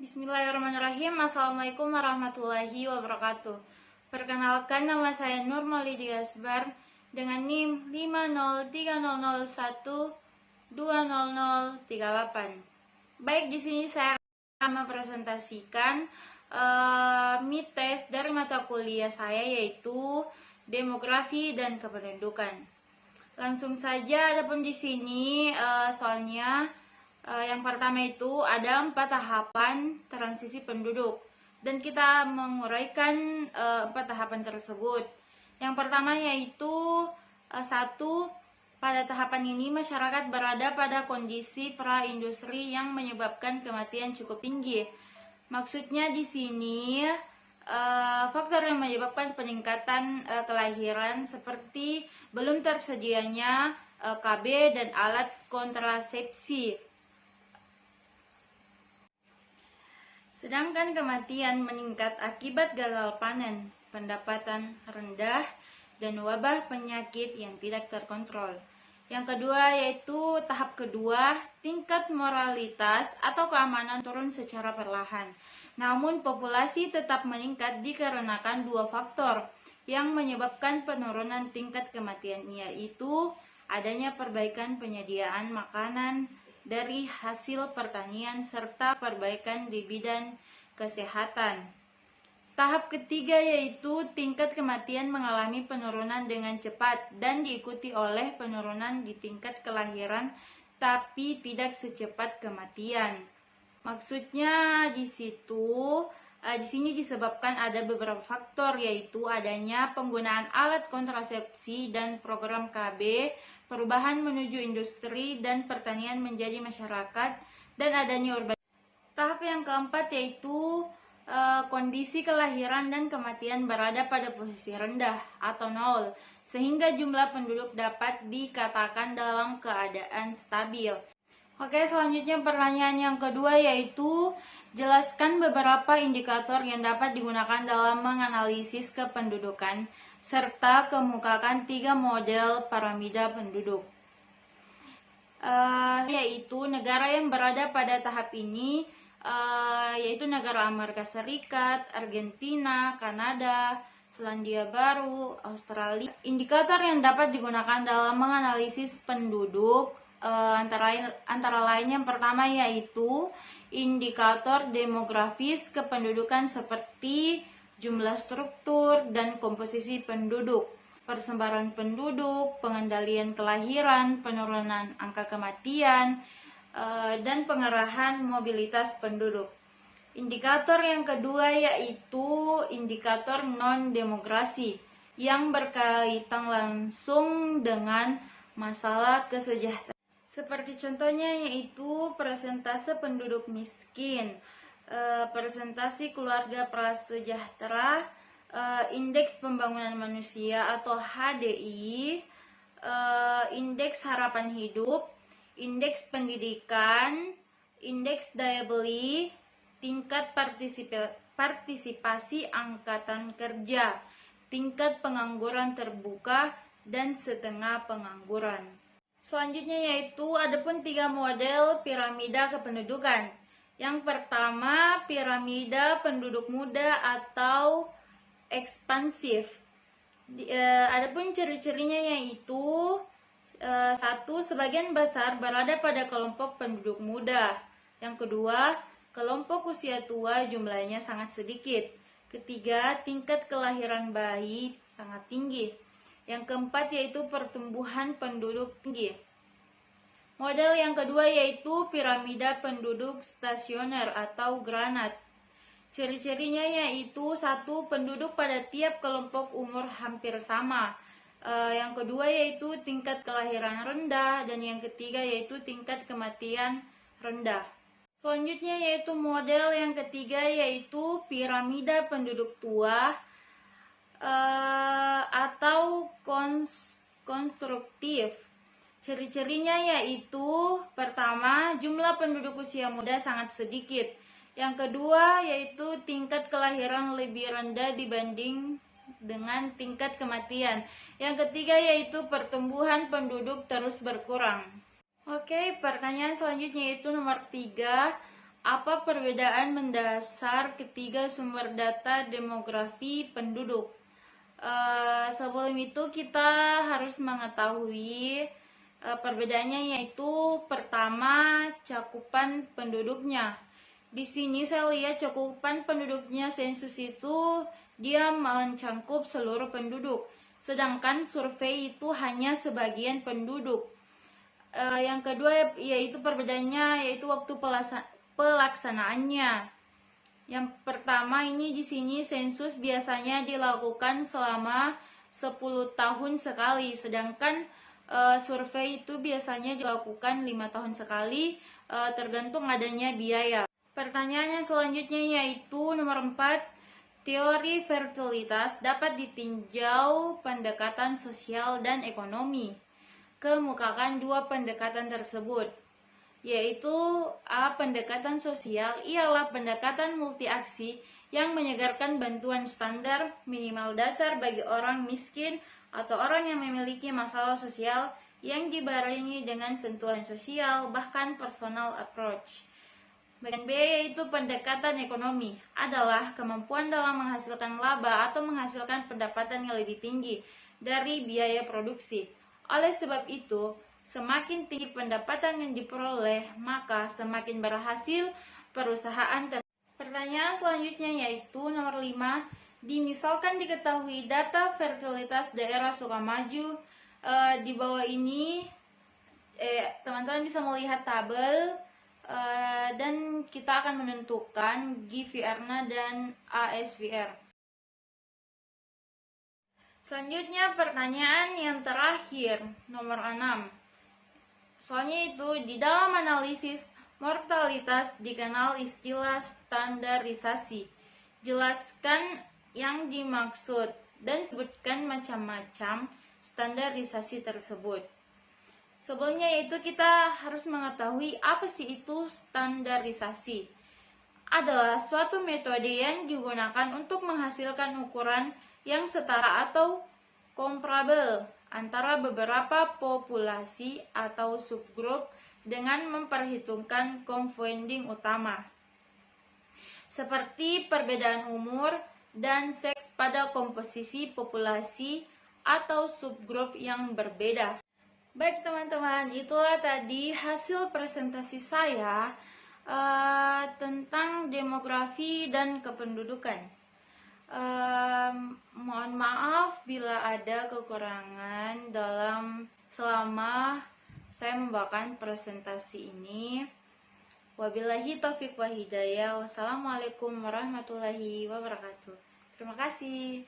Bismillahirrahmanirrahim. Assalamualaikum warahmatullahi wabarakatuh. Perkenalkan, nama saya Nur Maulidi Asbar dengan NIM 50301200038. Baik, di sini saya akan mempresentasikan mid test dari mata kuliah saya, yaitu Demografi dan Kependudukan. Langsung saja, adapun di sini soalnya yang pertama itu ada 4 tahapan transisi penduduk, dan kita menguraikan 4 tahapan tersebut. Yang pertama yaitu 1. Pada tahapan ini masyarakat berada pada kondisi pra-industri yang menyebabkan kematian cukup tinggi. Maksudnya di sini faktor yang menyebabkan peningkatan kelahiran seperti belum tersedianya KB dan alat kontrasepsi. Sedangkan kematian meningkat akibat gagal panen, pendapatan rendah, dan wabah penyakit yang tidak terkontrol. Yang kedua yaitu tahap kedua, tingkat moralitas atau keamanan turun secara perlahan. Namun populasi tetap meningkat dikarenakan 2 faktor yang menyebabkan penurunan tingkat kematian, yaitu adanya perbaikan penyediaan makanan dari hasil pertanian serta perbaikan di bidang kesehatan. Tahap ketiga yaitu tingkat kematian mengalami penurunan dengan cepat dan diikuti oleh penurunan di tingkat kelahiran, tapi tidak secepat kematian. Maksudnya di sini disebabkan ada beberapa faktor, yaitu adanya penggunaan alat kontrasepsi dan program KB, perubahan menuju industri dan pertanian menjadi masyarakat, dan adanya urbanisasi. Tahap yang keempat yaitu kondisi kelahiran dan kematian berada pada posisi rendah atau nol, sehingga jumlah penduduk dapat dikatakan dalam keadaan stabil. Oke, selanjutnya pertanyaan yang kedua yaitu jelaskan beberapa indikator yang dapat digunakan dalam menganalisis kependudukan serta kemukakan 3 model piramida penduduk. Yaitu negara yang berada pada tahap ini yaitu negara Amerika Serikat, Argentina, Kanada, Selandia Baru, Australia. Indikator yang dapat digunakan dalam menganalisis penduduk antara lain yang pertama yaitu indikator demografis kependudukan seperti jumlah struktur dan komposisi penduduk, persebaran penduduk, pengendalian kelahiran, penurunan angka kematian, dan pengarahan mobilitas penduduk. Indikator yang kedua yaitu indikator non-demografi yang berkaitan langsung dengan masalah kesejahteraan. Seperti contohnya yaitu persentase penduduk miskin, persentase keluarga prasejahtera, indeks pembangunan manusia atau HDI, indeks harapan hidup, indeks pendidikan, indeks daya beli, tingkat partisipasi angkatan kerja, tingkat pengangguran terbuka, dan setengah pengangguran. Selanjutnya yaitu adapun 3 model piramida kependudukan. Yang pertama, piramida penduduk muda atau ekspansif. Adapun ciri-cirinya yaitu 1. Sebagian besar berada pada kelompok penduduk muda. Yang kedua, kelompok usia tua jumlahnya sangat sedikit. Ketiga, tingkat kelahiran bayi sangat tinggi. Yang keempat yaitu pertumbuhan penduduk tinggi. Model yang kedua yaitu piramida penduduk stasioner atau granat. Ciri-cirinya yaitu 1. Penduduk pada tiap kelompok umur hampir sama. Yang kedua yaitu tingkat kelahiran rendah, dan yang ketiga yaitu tingkat kematian rendah. Selanjutnya yaitu model yang ketiga yaitu piramida penduduk tua atau konstruktif. Ciri-cirinya yaitu pertama, jumlah penduduk usia muda sangat sedikit. Yang kedua yaitu tingkat kelahiran lebih rendah dibanding dengan tingkat kematian. Yang ketiga yaitu pertumbuhan penduduk terus berkurang. Oke, pertanyaan selanjutnya yaitu nomor 3. Apa perbedaan mendasar ketiga sumber data demografi penduduk? Sebelum itu kita harus mengetahui perbedaannya, yaitu pertama cakupan penduduknya. Di sini saya lihat cakupan penduduknya sensus itu dia mencangkup seluruh penduduk, sedangkan survei itu hanya sebagian penduduk. Yang kedua yaitu perbedaannya yaitu waktu pelaksanaannya. Yang pertama ini di sini sensus biasanya dilakukan selama 10 tahun sekali, sedangkan survei itu biasanya dilakukan 5 tahun sekali, tergantung adanya biaya. Pertanyaannya selanjutnya yaitu nomor 4, teori fertilitas dapat ditinjau pendekatan sosial dan ekonomi. Kemukakan dua pendekatan tersebut, yaitu A. Pendekatan sosial ialah pendekatan multi-aksi yang menyegarkan bantuan standar minimal dasar bagi orang miskin atau orang yang memiliki masalah sosial yang dibarengi dengan sentuhan sosial, bahkan personal approach. Bagian B yaitu pendekatan ekonomi, adalah kemampuan dalam menghasilkan laba atau menghasilkan pendapatan yang lebih tinggi dari biaya produksi. Oleh sebab itu, semakin tinggi pendapatan yang diperoleh, maka semakin berhasil perusahaan Pertanyaan selanjutnya yaitu nomor 5, misalkan diketahui data fertilitas daerah Sukamaju. Di bawah ini teman-teman bisa melihat tabel dan kita akan menentukan GVR-nya dan ASVR. Selanjutnya pertanyaan yang terakhir, nomor 6. Soalnya itu, di dalam analisis mortalitas dikenal istilah standarisasi. Jelaskan yang dimaksud dan sebutkan macam-macam standarisasi tersebut. Sebelumnya yaitu kita harus mengetahui apa sih itu standarisasi. Adalah suatu metode yang digunakan untuk menghasilkan ukuran yang setara atau komparabel antara beberapa populasi atau subgrup dengan memperhitungkan confounding utama, seperti perbedaan umur dan seks pada komposisi populasi atau subgrup yang berbeda. Baik teman-teman, itulah tadi hasil presentasi saya tentang demografi dan kependudukan. Mohon maaf bila ada kekurangan selama saya membawakan presentasi ini. Wabillahi taufiq wa hidayah. Wassalamualaikum warahmatullahi wabarakatuh. Terima kasih.